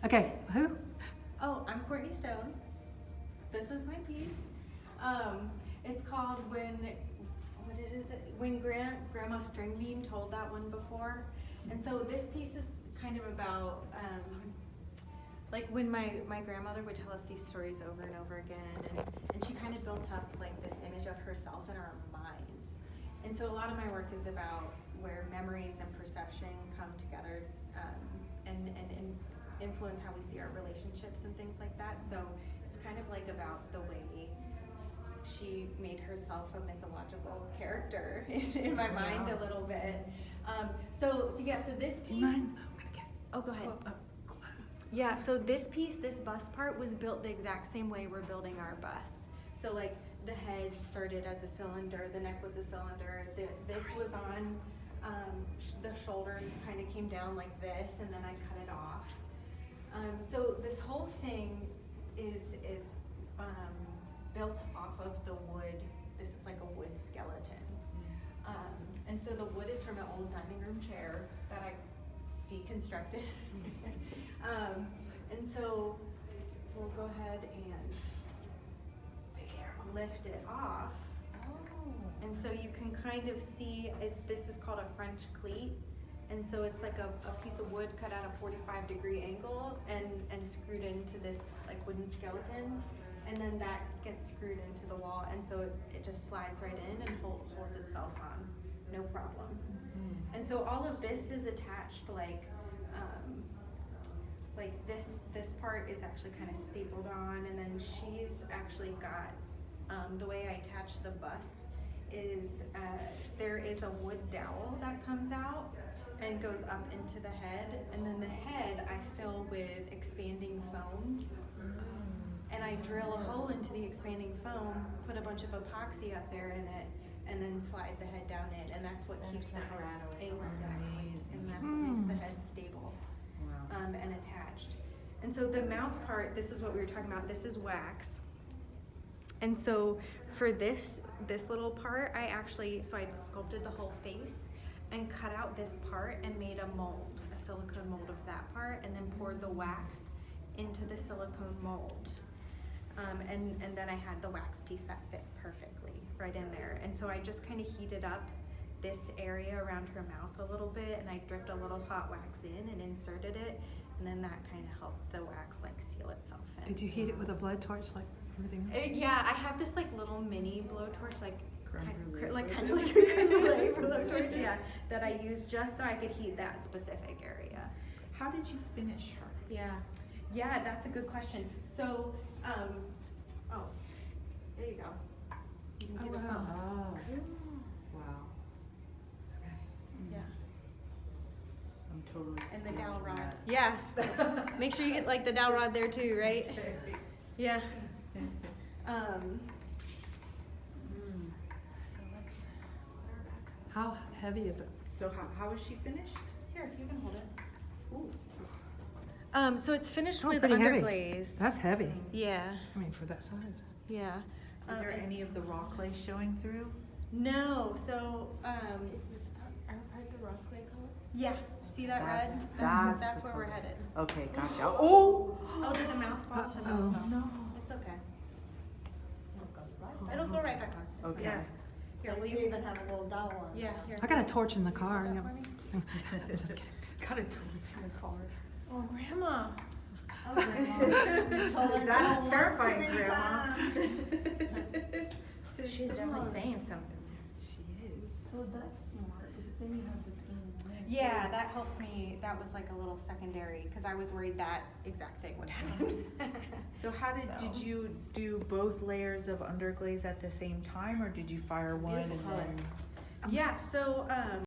Okay, who? Oh, I'm Kourtney Stone. This is my piece. It's called When Grandma Stringbean Told That One Before. And so this piece is kind of about like when my grandmother would tell us these stories over and over again, and she kind of built up like this image of herself in our minds. And so a lot of my work is about where memories and perception come together and influence how we see our relationships and things like that. So it's kind of like about the way she made herself a mythological character in my mind a little bit. So this piece. Oh, go ahead. Yeah, so this piece, this bus part, was built the exact same way we're building our bus. So like the head started as a cylinder, the neck was a cylinder, this was on, the shoulders kind of came down like this, and then I cut it off. So this whole thing is built off of the wood. This is like a wood skeleton. And so the wood is from an old dining room chair that I deconstructed. And so we'll go ahead and lift it off. And so you can kind of see, this is called a French cleat. And so it's like a piece of wood cut at a 45-degree angle and screwed into this like wooden skeleton. And then that gets screwed into the wall, and so it just slides right in and holds itself on, no problem. Mm-hmm. And so all of this is attached like this part is actually kind of stapled on, and then she's actually got, the way I attach the bus is there is a wood dowel that comes out and goes up into the head, and then the head I fill with expanding foam. And I drill a hole into the expanding foam, put a bunch of epoxy up there in it, and then slide the head down in, and that's what keeps the head exactly, and that's what makes the head stable. Wow. And attached. And so the mouth part, this is what we were talking about. This is wax. And so for this little part, I sculpted the whole face and cut out this part and made a mold, a silicone mold of that part, and then poured the wax into the silicone mold. And then I had the wax piece that fit perfectly right in there. And so I just kind of heated up this area around her mouth a little bit, and I dripped a little hot wax in and inserted it, and then that kind of helped the wax like seal itself in. Did you heat it with a blowtorch like everything else? Yeah, I have this like little mini blowtorch, kind of like a creme brulee blowtorch, yeah, that I use just so I could heat that specific area. How did you finish her? Yeah, that's a good question. So, there you go. You can see the foam. Oh. Wow. Okay. Yeah. I'm totally And the stoked dowel for rod. that. Yeah. Make sure you get like the dowel rod there too, right? Yeah. So let's put her back up. How heavy is it? So how is she finished? Here, you can hold it. Ooh. So it's finished Oh, with pretty heavy. underglaze. That's heavy. Yeah. I mean, for that size. Yeah. Is there any of the raw clay showing through? No. So Is this our part the rock clay color? yeah. See that red? That's where we're headed. Okay, gotcha. Oh! Oh, did the mouth fall? The Uh-oh. mouth fell. No. It's okay. It'll go right back on. It's Okay. fine. Here, will you even have a little dowel on. Yeah, here. I got a torch in the car. Hold Yeah. that for me? I'm just kidding. Got a torch in the car. Oh, Grandma. Oh, Grandma. That's terrifying, Grandma. She's definitely saying something. She is. So that's smart because then you have the same leg. Yeah, that helps me. That was like a little secondary because I was worried that exact thing would happen. So did you do both layers of underglaze at the same time, or did you fire one and beautiful color. then? Yeah, so